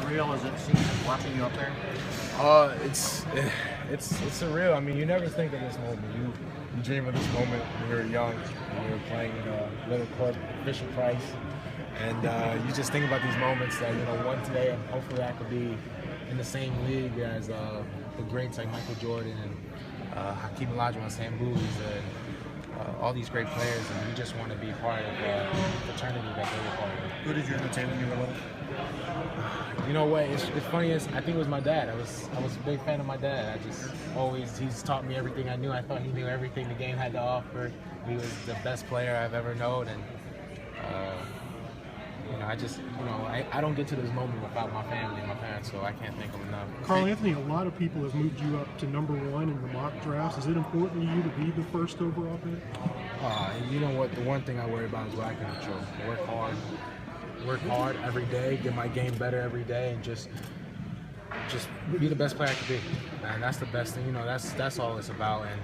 surreal as it seems watching you up there? It's surreal. I mean, you never think of this moment. You dream of this moment when you were young, when you were playing Little Court, Fisher Price, and you just think about these moments that one day, hopefully, I could be in the same league as the greats like Michael Jordan and Hakeem Olajuwon, Sam Bowie, and all these great players, and you just want to be part of the fraternity that they were part of. Who did you imitate when you were little? You know what? It's funny. I think it was my dad. I was a big fan of my dad. He's taught me everything I knew. I thought he knew everything the game had to offer. He was the best player I've ever known, and I don't get to this moment without my family and my parents, so I can't thank them enough. Karl Anthony, a lot of people have moved you up to #1 in the mock drafts. Is it important to you to be the first overall pick? You know what? The one thing I worry about is what I can control. Work hard every day, get my game better every day, and just be the best player I can be. And that's the best thing. That's all it's about. And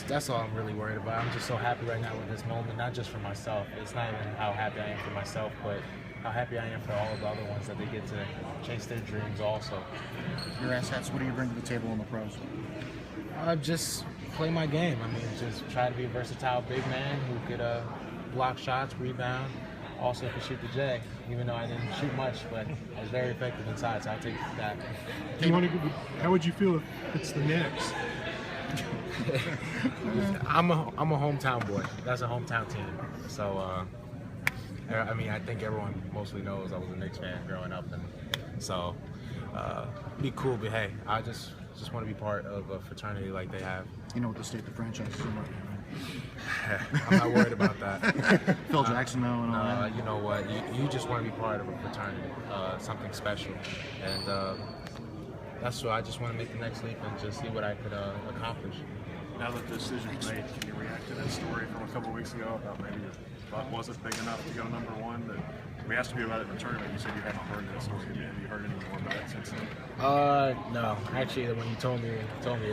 that's all I'm really worried about. I'm just so happy right now with this moment, not just for myself. It's not even how happy I am for myself, but how happy I am for all of the other ones that they get to chase their dreams also. Your assets, what do you bring to the table in the pros? Just play my game. I mean, just try to be a versatile big man who could block shots, rebound, also could shoot the J, even though I didn't shoot much, but I was very effective inside, so I'll take that. How would you feel if it's the Knicks? I'm a hometown boy. That's a hometown team. So, I mean, I think everyone mostly knows I was a Knicks fan growing up, and so be cool. But hey, I just want to be part of a fraternity like they have. You know what the state the franchise is in right now, right? I'm not worried about that. Phil Jackson, though, and all that. You know what? You just want to be part of a fraternity, something special, and that's why I just want to make the next leap and just see what I could accomplish. Now that the decision's made, can you react to that story from a couple weeks ago about maybe your butt wasn't big enough to go #1? That we asked you about it in the tournament. You said you hadn't heard that story. Have you heard any more about it since then? No. Actually, when you told me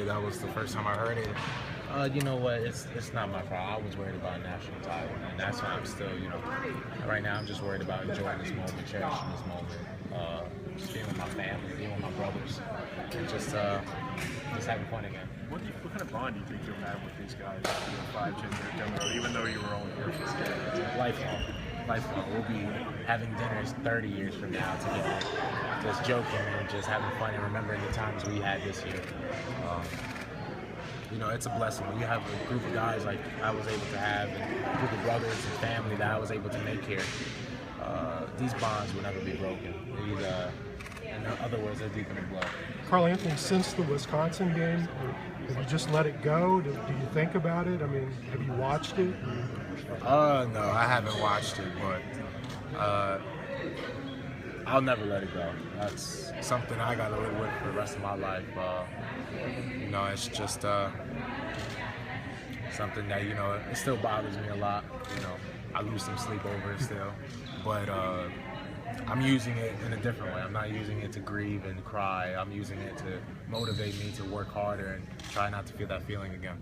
that was the first time I heard it. You know what? It's not my problem. I was worried about a national title, and that's why I'm still, right now I'm just worried about enjoying this moment, cherishing this moment, just being with my family, being with my brothers, and just having fun again. What kind of bond do you think you'll have with these guys 5, 10 years down the road, even though you were only here for 6 years? Lifelong. We'll be having dinners 30 years from now together, just joking and just having fun and remembering the times we had this year. It's a blessing when you have a group of guys like I was able to have, and a group of brothers and family that I was able to make here. These bonds will never be broken. In other words, they're deep in the blood. Karl Anthony, since the Wisconsin game, have you just let it go? Do you think about it? I mean, have you watched it? No, I haven't watched it, but I'll never let it go. That's something I got to live with for the rest of my life. It's just something that, it still bothers me a lot. I lose some sleep over it still. But I'm using it in a different way. I'm not using it to grieve and cry. I'm using it to motivate me to work harder and try not to feel that feeling again.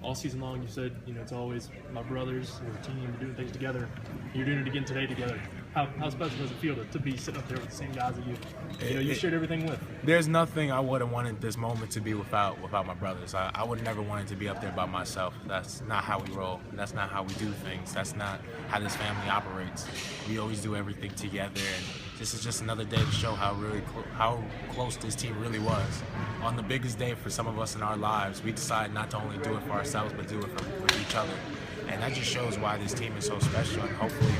All season long, you said, it's always my brothers, we're a team, we're doing things together. You're doing it again today together. How special does it feel to be sitting up there with the same guys that you shared everything with? There's nothing I would have wanted this moment to be without my brothers. I would never want it to be up there by myself. That's not how we roll. That's not how we do things. That's not how this family operates. We always do everything together, and this is just another day to show how close this team really was. On the biggest day for some of us in our lives, we decided not to only do it for ourselves, but do it for each other. And that just shows why this team is so special, and hopefully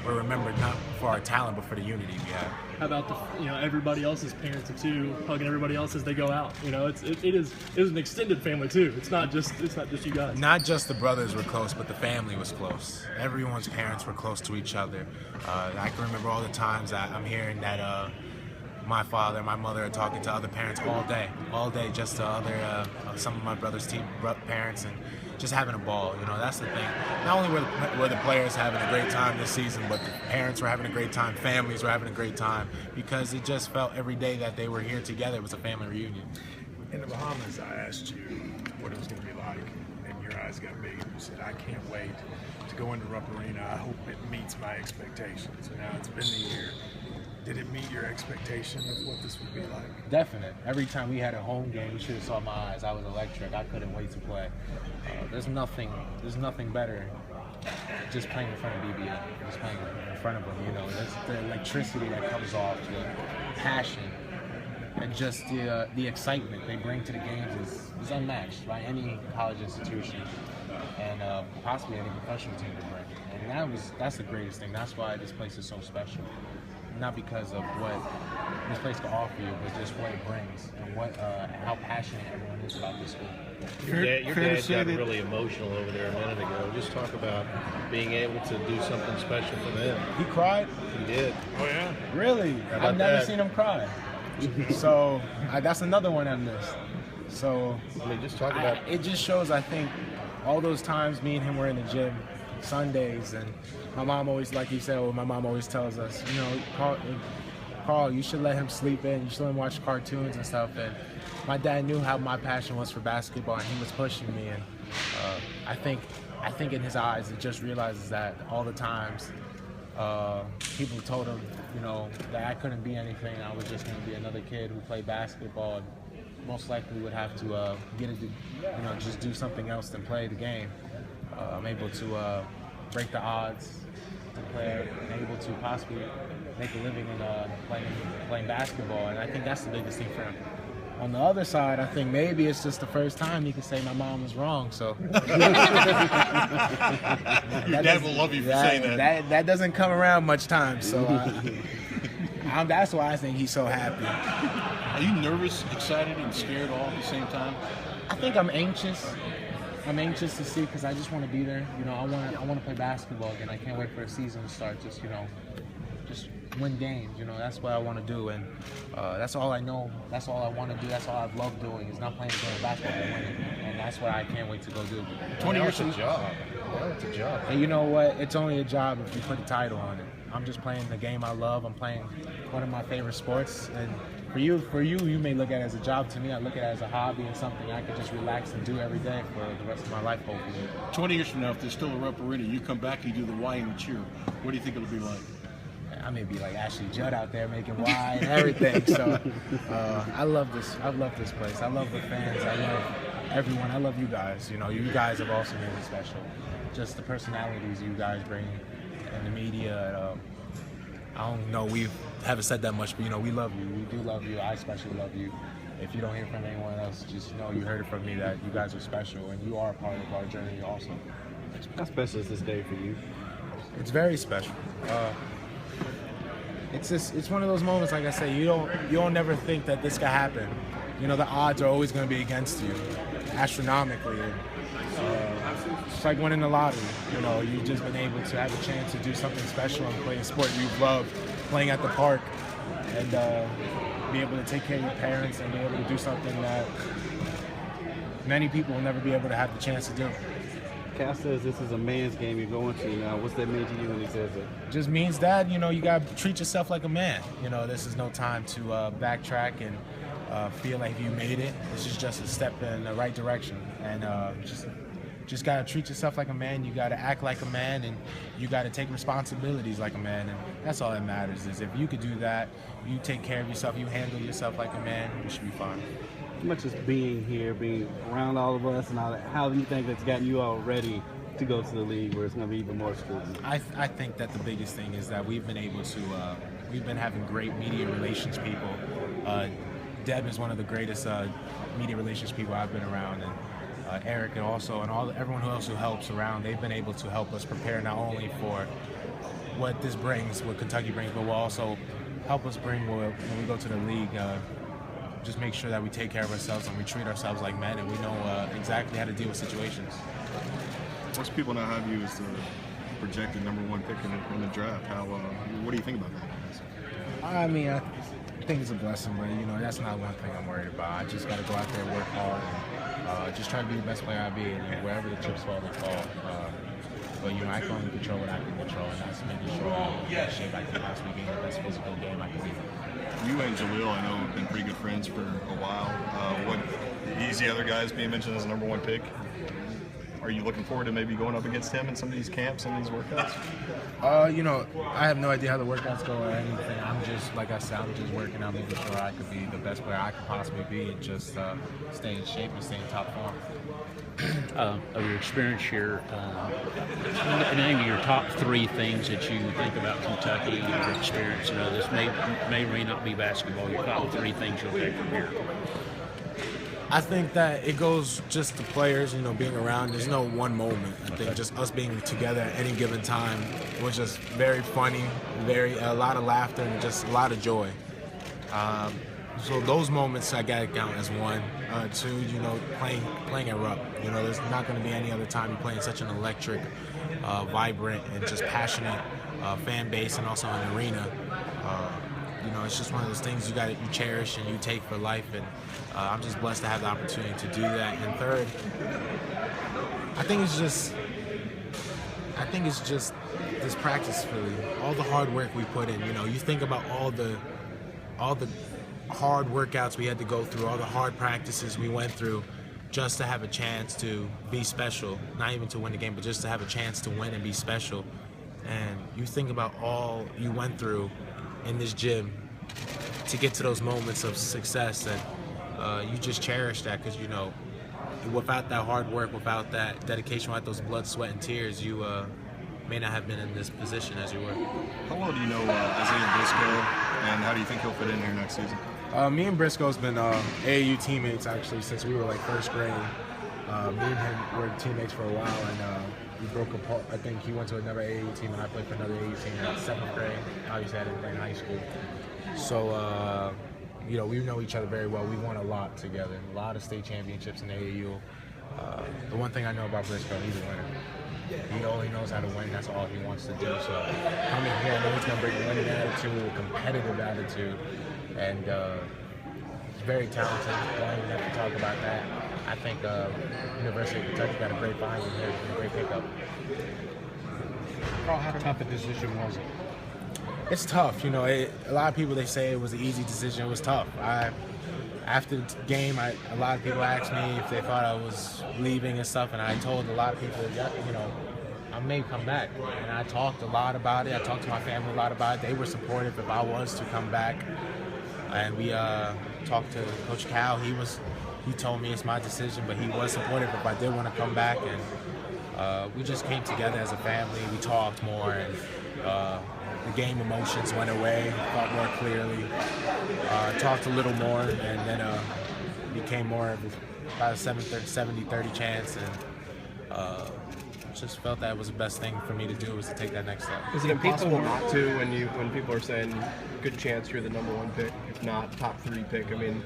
we're remembered not for our talent, but for the unity we have. How about everybody else's parents too, hugging everybody else as they go out? It is an extended family too. It's not just you guys. Not just the brothers were close, but the family was close. Everyone's parents were close to each other. I can remember all the times that I'm hearing that my father and my mother are talking to other parents all day, just to other some of my brother's parents, and just having a ball. That's the thing. Not only were the players having a great time this season, but the parents were having a great time, families were having a great time, because it just felt every day that they were here together. It was a family reunion. In the Bahamas, I asked you what it was going to be like, and your eyes got big, and you said, I can't wait to go into Rupp Arena. I hope it meets my expectations. And now it's been the year. Did it meet your expectation of what this would be like? Definite. Every time we had a home game, you should have saw my eyes. I was electric. I couldn't wait to play. There's nothing better just playing in front of BBL, just playing in front of them. You know, that's the electricity that comes off, the passion, and just the excitement they bring to the games is unmatched by any college institution, and possibly any professional team to bring. And that's the greatest thing. That's why this place is so special. Not because of what this place can offer you, but just what it brings and how passionate everyone is about this school. Your dad got really emotional over there a minute ago. Just talk about being able to do something special for them. He cried? He did. Oh yeah. Really? I've never seen him cry. So that's another one I missed. So I mean, just talk about. It just shows, I think, all those times me and him were in the gym Sundays, and my mom always, like you said, my mom always tells us, you know, Carl, you should let him sleep in, you should let him watch cartoons and stuff. And my dad knew how my passion was for basketball, and he was pushing me. And I think in his eyes, it just realizes that all the times people told him, you know, that I couldn't be anything. I was just going to be another kid who played basketball, and most likely would have to just do something else than play the game. I'm able to break the odds to play, and able to possibly make a living in playing basketball, and I think that's the biggest thing for him. On the other side, I think maybe it's just the first time he can say my mom was wrong. So Your dad will love you for saying that. That doesn't come around much time. So that's why I think he's so happy. Are you nervous, excited, and scared all at the same time? I think I'm anxious. I'm anxious to see, because I just want to be there. You know, I want to play basketball again. I can't wait for a season to start. Just win games. You know, that's what I want to do, and that's all I know. That's all I want to do. That's all I've loved doing, is not playing the game of basketball, but winning. And that's what I can't wait to go do. 20 years It's a job. Well, it's a job. And you know what? It's only a job if you put a title on it. I'm just playing the game I love. I'm playing one of my favorite sports, and for you may look at it as a job. To me, I look at it as a hobby and something I could just relax and do every day for the rest of my life, hopefully. 20 years from now, if there's still a Rupp Arena, you come back, you do the Y and the cheer. What do you think it'll be like? I may be like Ashley Judd out there making Y and everything. So I love this. I love this place. I love the fans. I love everyone. I love you guys. You know, you guys have also made it special. Just the personalities you guys bring, and the media. I don't know, we haven't said that much, but you know, we love you. We do love you. I especially love you. If you don't hear from anyone else, just know you heard it from me that you guys are special, and you are a part of our journey also. How special is this day for you? It's very special. It's one of those moments, like I say, you don't never think that this could happen. You know, the odds are always going to be against you, astronomically. It's like winning the lottery. You know, you've just been able to have a chance to do something special and play a sport you've loved, playing at the park, and be able to take care of your parents and be able to do something that many people will never be able to have the chance to do. Cal says this is a man's game you're going to now. What's that mean to you when he says it? Just means that, you know, you got to treat yourself like a man. You know, this is no time to backtrack and feel like you made it. This is just a step in the right direction. And just got to treat yourself like a man. You got to act like a man, and you got to take responsibilities like a man. And that's all that matters, is if you could do that, you take care of yourself, you handle yourself like a man, you should be fine. As much as being here, being around all of us and all that, how do you think that's gotten you all ready to go to the league where it's going to be even more scrutiny? I think that the biggest thing is that we've been able to, we've been having great media relations people. Deb is one of the greatest media relations people I've been around, and Eric, and also, and everyone else who helps around, they've been able to help us prepare not only for what this brings, what Kentucky brings, but will also help us bring when we go to the league. Just make sure that we take care of ourselves and we treat ourselves like men, and we know exactly how to deal with situations. Most people now have you as the projected #1 pick in the draft. What do you think about that? I mean, I think it's a blessing, but you know, that's not one thing I'm worried about. I just got to go out there and work hard, and just try to be the best player I be, and wherever the chips fall, they fall. But you know, I can only control what I can control, and that's making sure I'm in the best shape I can possibly be, in the best physical game I can be. You and Jaleel, I know, have been pretty good friends for a while. He's the other guys being mentioned as the #1 pick? Are you looking forward to maybe going up against him in some of these camps and these workouts? I have no idea how the workouts go or anything. I'm just, like I said, I'm just working out, making sure I could be the best player I could possibly be and just stay in shape and stay in top form. Of your experience here, name your top 3 things that you think about Kentucky and your experience. This may or may not be basketball. Your top 3 things you'll take from here. I think that it goes just the players, being around. There's no one moment. I think just us being together at any given time was just very funny, a lot of laughter and just a lot of joy. So those moments I gotta count as 1. 2, playing at Rupp. There's not going to be any other time you're playing such an electric, vibrant, and just passionate fan base, and also an arena. It's just one of those things you cherish and you take for life, and I'm just blessed to have the opportunity to do that. And 3rd, I think it's just this practice, really. All the hard work we put in. You think about all the hard workouts we had to go through, all the hard practices we went through, just to have a chance to be special. Not even to win the game, but just to have a chance to win and be special. And you think about all you went through in this gym to get to those moments of success, and you just cherish that, because without that hard work, without that dedication, without those blood, sweat, and tears, you may not have been in this position as you were. How well do you know Isaiah Briscoe, and how do you think he'll fit in here next season? Me and Briscoe's been AAU teammates actually since we were like 1st grade. Me and him were teammates for a while, and we broke apart. I think he went to another AAU team, and I played for another AAU team in 7th grade. Obviously, I didn't play in high school. So, we know each other very well. We won a lot together, a lot of state championships in AAU. The one thing I know about Briscoe, he's a winner. He only knows how to win. That's all he wants to do. So coming here, I know he's going to bring a winning attitude, a competitive attitude, and he's very talented. Don't even have to talk about that. I think University of Kentucky got a great find in here, a great pickup. Karl, how tough a decision was it? It's tough. A lot of people, they say it was an easy decision. It was tough. After the game, a lot of people asked me if they thought I was leaving and stuff, and I told a lot of people, I may come back. And I talked a lot about it. I talked to my family a lot about it. They were supportive if I was to come back. And we talked to Coach Cal. He told me it's my decision, but he was supportive if I did want to come back. And we just came together as a family. We talked more, and the game emotions went away, thought more clearly, talked a little more, and then became more of about a 70-30 chance, and just felt that was the best thing for me to do, was to take that next step. Is it impossible not to when people are saying good chance you're the number 1 pick, if not top 3 pick? I mean,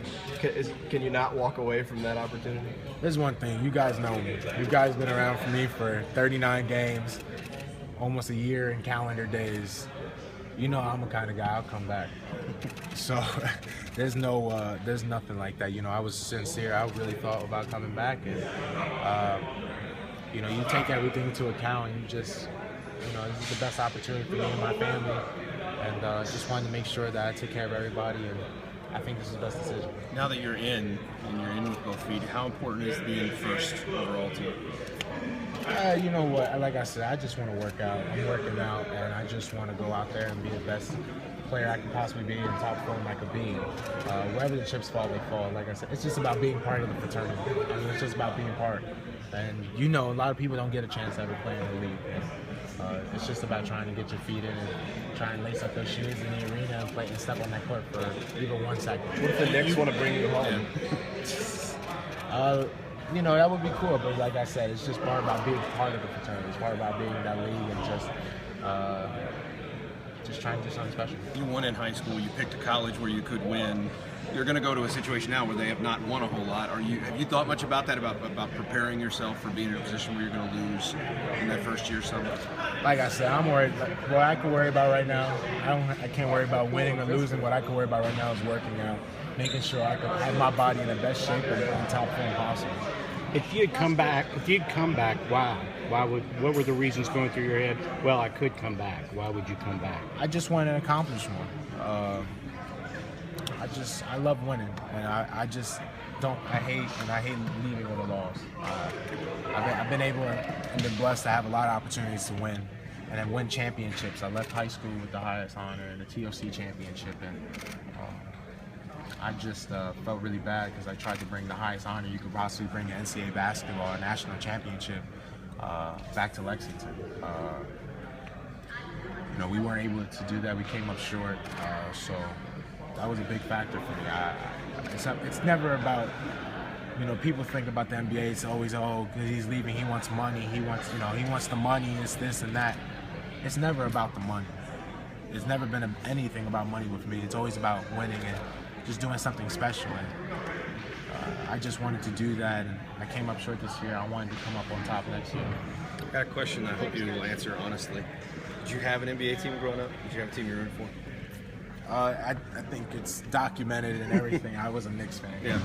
can you not walk away from that opportunity? There's one thing, you guys know me. You guys have been around for me for 39 games, almost a year in calendar days. I'm a kind of guy, I'll come back. So there's nothing like that. I was sincere. I really thought about coming back, and you take everything into account, and you just, this is the best opportunity for me and my family, and just wanted to make sure that I took care of everybody, and I think this is the best decision. Now that you're in, and you're in with both feet, how important is being first overall to you? You know what? Like I said, I just want to work out. I'm working out, and I just want to go out there and be the best player I could possibly be, in top form I could be. Wherever the chips fall, they fall. Like I said, it's just about being part of the fraternity. It's just about being part. And a lot of people don't get a chance to ever play in the league. And, it's just about trying to get your feet in and try and lace up those shoes in the arena and play and step on that court for even 1 second. What if the Knicks want to bring you home? That would be cool, but like I said, it's just part about being part of the fraternity. It's part about being in that league and just trying to do something special. You won in high school. You picked a college where you could win. You're going to go to a situation now where they have not won a whole lot. Have you thought much about that, about preparing yourself for being in a position where you're going to lose in that first year somewhere? Like I said, I'm worried. What I can worry about right now, I can't worry about winning or losing. What I can worry about right now is working out, making sure I can have my body in the best shape and in top form possible. If you'd come back, why? What were the reasons going through your head? Well, I could come back. Why would you come back? I just wanted to accomplish more. I love winning, and I hate leaving with a loss. I've been able and been blessed to have a lot of opportunities to win and then win championships. I left high school with the highest honor, the TOC championship, and I just felt really bad because I tried to bring the highest honor you could possibly bring in NCAA basketball, a national championship, back to Lexington. You know, we weren't able to do that. We came up short, so that was a big factor for me. It's never about, you know, people think about the NBA. It's always, oh, because he's leaving, he wants money. He wants the money. It's this and that. It's never about the money. It's never been anything about money with me. It's always about winning and just doing something special. And I just wanted to do that, and I came up short this year. I wanted to come up on top next year. I got a question I hope you will answer honestly. Did you have an NBA team growing up? Did you have a team you were rooting for? I think it's documented and everything. I was a Knicks fan. Yeah.